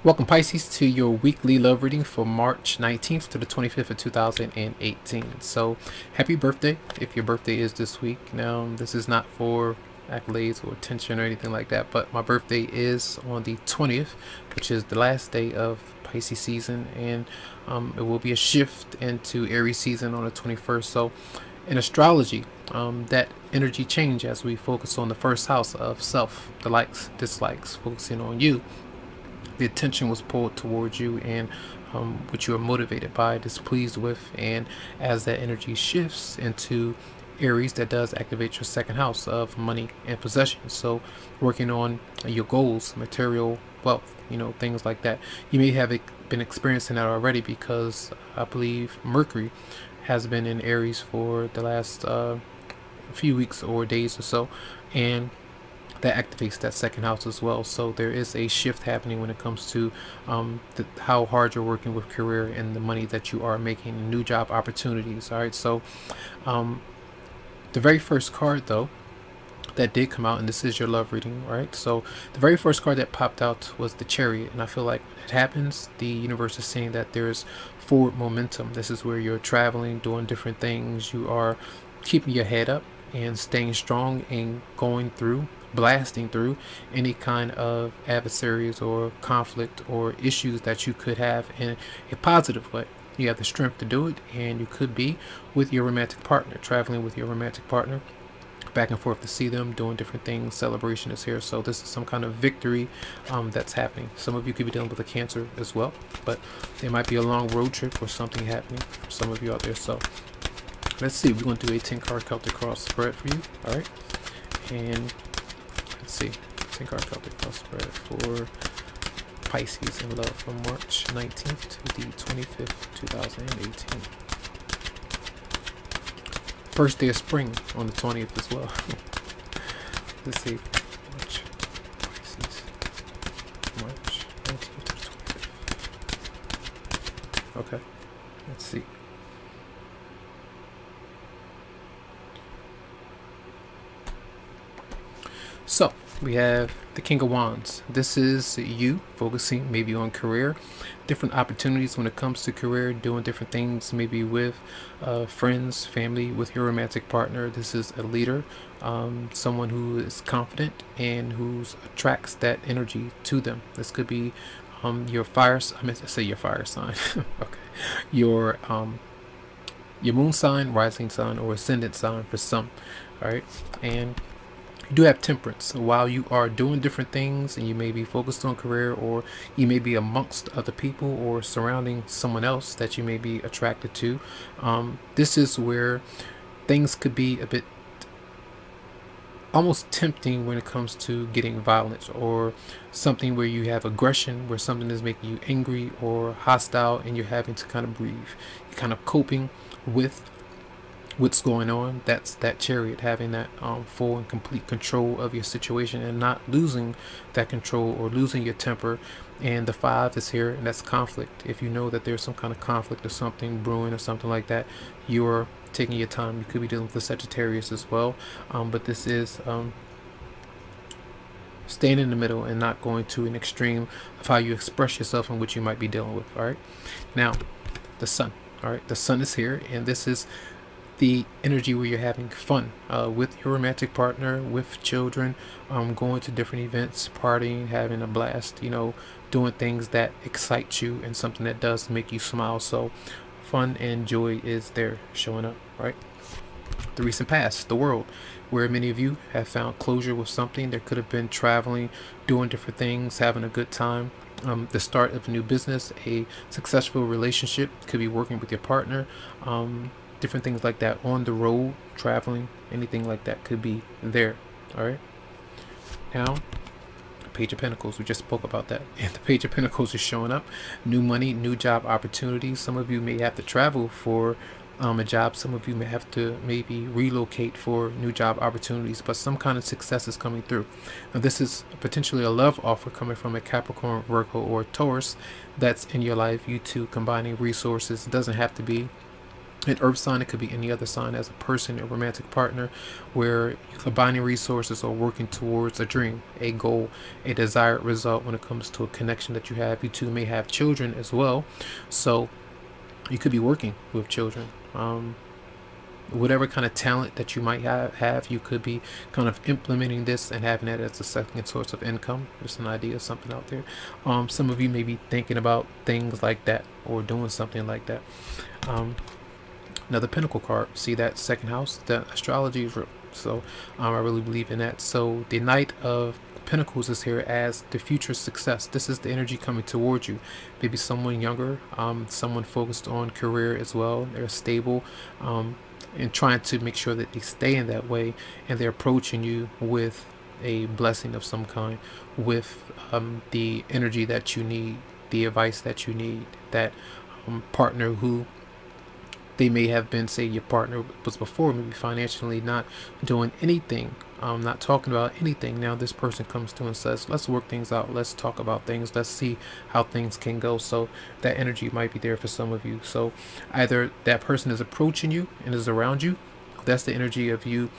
Welcome, Pisces, to your weekly love reading for March 19th to the 25th of 2018. So, happy birthday if your birthday is this week. Now, this is not for accolades or attention or anything like that, but my birthday is on the 20th, which is the last day of Pisces season, and it will be a shift into Aries season on the 21st. So, in astrology, that energy change as we focus on the first house of self, the likes, dislikes, focusing on you. The attention was pulled towards you and what you are motivated by, displeased with, and as that energy shifts into Aries, that does activate your second house of money and possessions. So working on your goals, material wealth, things like that. You may have been experiencing that already because I believe Mercury has been in Aries for the last few weeks or days or so, and that activates that second house as well. So there is a shift happening when it comes to how hard you're working with career and the money that you are making, new job opportunities. All right, so the very first card though that did come out, and this is your love reading, right? So the very first card that popped out was the Chariot, and I feel like when it happens, the universe is saying that there's forward momentum. This is where you're traveling, doing different things, you are keeping your head up and staying strong and going through, blasting through any kind of adversaries or conflict or issues that you could have in a positive way. You have the strength to do it, and you could be with your romantic partner, traveling with your romantic partner, back and forth to see them, doing different things. Celebration is here, so this is some kind of victory that's happening. Some of you could be dealing with a Cancer as well, but there might be a long road trip or something happening for some of you out there. So let's see, we're going to do a 10 card Celtic cross spread for you. All right, and let's see, 10 card Celtic cross spread for Pisces in love from March 19th to the 25th, 2018. First day of spring on the 20th as well. Let's see, March, Pisces, March 19th to the 25th. Okay, let's see. So we have the King of Wands. This is you focusing maybe on career, different opportunities when it comes to career, doing different things maybe with friends, family, with your romantic partner. This is a leader, someone who is confident and who attracts that energy to them. This could be your fire. I meant to say your fire sign. Okay, your moon sign, rising sign, or ascendant sign for some. All right, and you do have temperance. While you are doing different things and you may be focused on career, or you may be amongst other people or surrounding someone else that you may be attracted to, this is where things could be a bit almost tempting when it comes to getting violence, or something where you have aggression, where something is making you angry or hostile and you're having to kind of breathe. You're kind of coping with what's going on. That's that Chariot, having that full and complete control of your situation and not losing that control or losing your temper. And the 5 is here, and that's conflict. If you know that there's some kind of conflict or something brewing or something like that, you're taking your time. You could be dealing with the Sagittarius as well, but this is staying in the middle and not going to an extreme of how you express yourself and what you might be dealing with. All right, now the Sun. All right, the Sun is here, and this is the energy where you're having fun with your romantic partner, with children, going to different events, partying, having a blast, doing things that excite you and something that does make you smile. So fun and joy is there showing up, right? The recent past, the world, where many of you have found closure with something. There could have been traveling, doing different things, having a good time. The start of a new business, a successful relationship, could be working with your partner, different things like that, on the road, traveling, anything like that could be there. All right, now Page of Pentacles, we just spoke about that, and the Page of Pentacles is showing up. New money, new job opportunities. Some of you may have to travel for a job. Some of you may have to maybe relocate for new job opportunities, but some kind of success is coming through. Now this is potentially a love offer coming from a Capricorn, Virgo, or Taurus that's in your life. You two combining resources. It doesn't have to be An earth sign, it could be any other sign, as a person, a romantic partner, where you're combining resources or working towards a dream, a goal, a desired result when it comes to a connection that you have. You two may have children as well, so you could be working with children. Whatever kind of talent that you might have, you could be kind of implementing this and having it as a second source of income. Just an idea, something out there. Some of you may be thinking about things like that or doing something like that. Another Pentacle card. See that second house? The astrology is real. So I really believe in that. So the Knight of Pentacles is here as the future success. This is the energy coming towards you. Maybe someone younger, someone focused on career as well. They're stable, and trying to make sure that they stay in that way, and they're approaching you with a blessing of some kind, with the energy that you need, the advice that you need, that partner who they may have been, say your partner was before, maybe financially not doing anything, not talking about anything. Now this person comes to and says, let's work things out, let's talk about things, let's see how things can go. So that energy might be there for some of you. So either that person is approaching you and is around you, that's the energy of you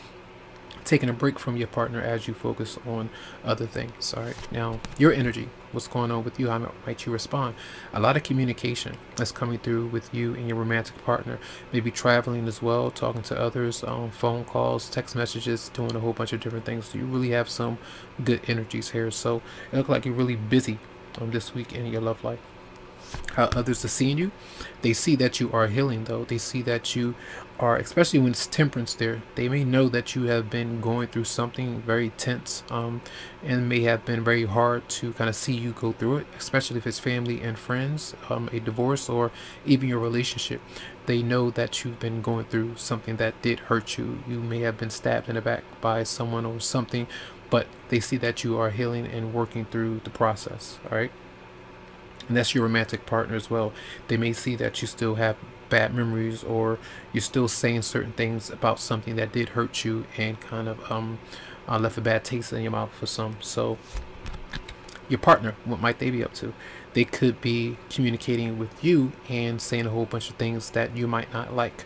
taking a break from your partner as you focus on other things. All right, now your energy, what's going on with you? How might you respond? A lot of communication that's coming through with you and your romantic partner. Maybe traveling as well, talking to others, phone calls, text messages, doing a whole bunch of different things. So you really have some good energies here. So it looks like you're really busy this week in your love life. How others are seeing you, they see that you are healing, though. They see that you are, especially when it's temperance there, they may know that you have been going through something very tense, and may have been very hard to kind of see you go through it, especially if it's family and friends, a divorce, or even your relationship. They know that you've been going through something that did hurt you. You may have been stabbed in the back by someone or something, but they see that you are healing and working through the process. All right, and that's your romantic partner as well. They may see that you still have bad memories, or you're still saying certain things about something that did hurt you and kind of left a bad taste in your mouth for some. So your partner, what might they be up to? They could be communicating with you and saying a whole bunch of things that you might not like.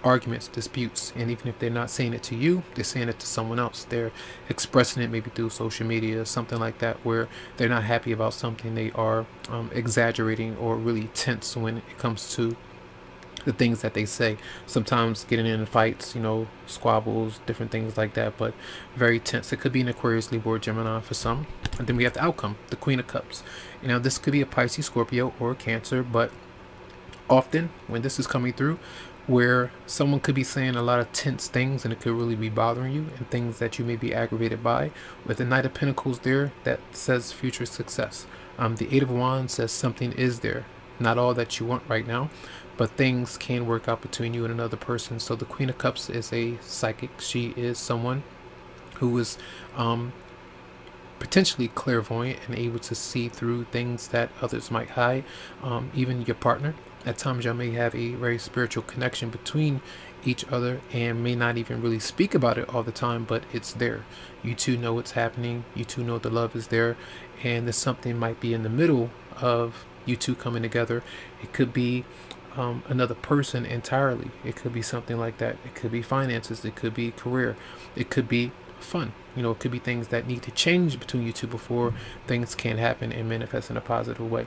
Arguments, disputes, and even if they're not saying it to you, they're saying it to someone else. They're expressing it maybe through social media, something like that, where they're not happy about something. They are exaggerating or really tense when it comes to the things that they say. Sometimes getting in fights, squabbles, different things like that, but very tense. It could be an Aquarius, Libra, or Gemini for some. And then we have the outcome, the Queen of Cups. This could be a Pisces, Scorpio, or a Cancer, but often when this is coming through, where someone could be saying a lot of tense things and it could really be bothering you, and things that you may be aggravated by. With the Knight of Pentacles there, that says future success. The Eight of Wands says something is there. Not all that you want right now, but things can work out between you and another person. So the Queen of Cups is a psychic. She is someone who is potentially clairvoyant and able to see through things that others might hide. Even your partner, at times y'all may have a very spiritual connection between each other and may not even really speak about it all the time, but it's there. You two know what's happening. You two know the love is there, and there's something might be in the middle of you two coming together. It could be another person entirely. It could be something like that. It could be finances. It could be career. It could be fun. It could be things that need to change between you two before things can happen and manifest in a positive way.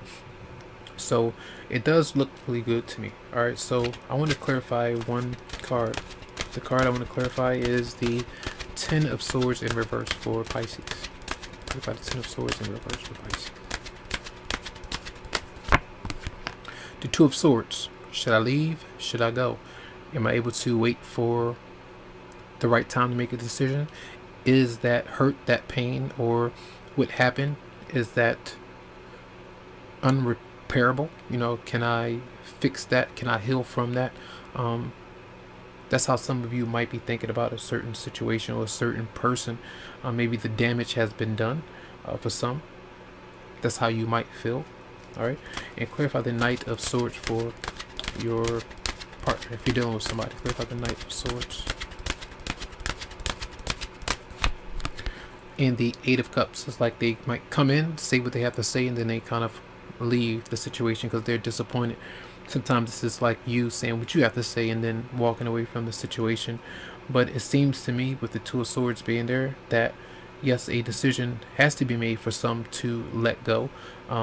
So it does look really good to me. All right, so I want to clarify one card. The card I want to clarify is the Ten of Swords in reverse for Pisces. Clarify the Ten of Swords in reverse for Pisces. The Two of Swords. Should I leave? Should I go? Am I able to wait for the right time to make a decision? Is that hurt, that pain, or what happened, is that unrepairable? Can I fix that? Can I heal from that? That's how some of you might be thinking about a certain situation or a certain person. Maybe the damage has been done for some. That's how you might feel. All right, and clarify the Knight of Swords for your partner. If you're dealing with somebody, clarify the Knight of Swords. And the Eight of Cups. It's like they might come in, say what they have to say, and then they kind of leave the situation because they're disappointed. Sometimes this is like you saying what you have to say and then walking away from the situation. But it seems to me, with the Two of Swords being there, that yes, a decision has to be made for some to let go,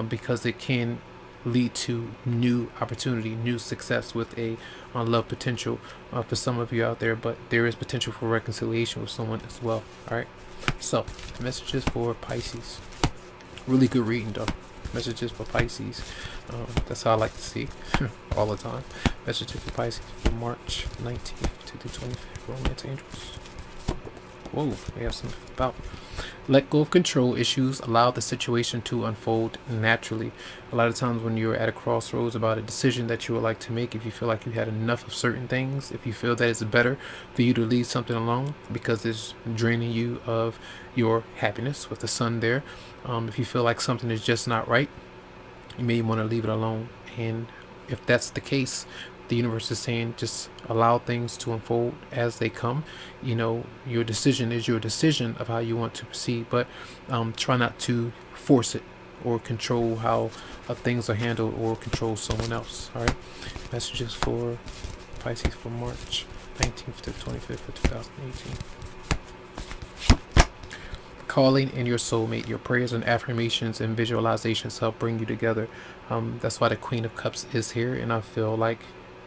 because it can lead to new opportunity, new success with a love potential for some of you out there. But there is potential for reconciliation with someone as well. All right. So messages for Pisces. Really good reading though. Messages for Pisces. That's how I like to see all the time. Messages for Pisces for March 19th to the 25th. Romance Angels. Whoa, we have some about. Let go of control issues. Allow the situation to unfold naturally. A lot of times when you're at a crossroads about a decision that you would like to make, if you feel like you had enough of certain things, if you feel that it's better for you to leave something alone because it's draining you of your happiness, with the sun there, if you feel like something is just not right, you may want to leave it alone. And if that's the case, the universe is saying just allow things to unfold as they come. You know, your decision is your decision of how you want to proceed, but try not to force it or control how things are handled or control someone else. All right. Messages for Pisces for March 19th to 25th of 2018. Calling in your soulmate. Your prayers and affirmations and visualizations help bring you together. That's why the Queen of Cups is here, and I feel like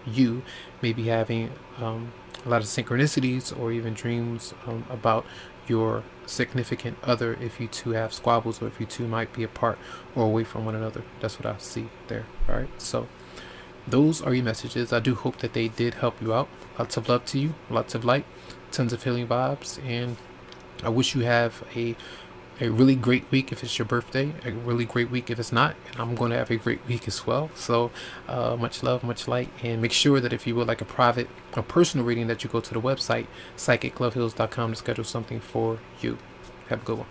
you may be having a lot of synchronicities or even dreams about your significant other, if you two have squabbles or if you two might be apart or away from one another. That's what I see there. All right, so those are your messages. I do hope that they did help you out. Lots of love to you, lots of light, tons of healing vibes, and I wish you have a really great week if it's your birthday, a really great week if it's not, and I'm going to have a great week as well. So much love, much light, and make sure that if you would like a private or personal reading, that you go to the website psychicloveheals.com to schedule something for you. Have a good one.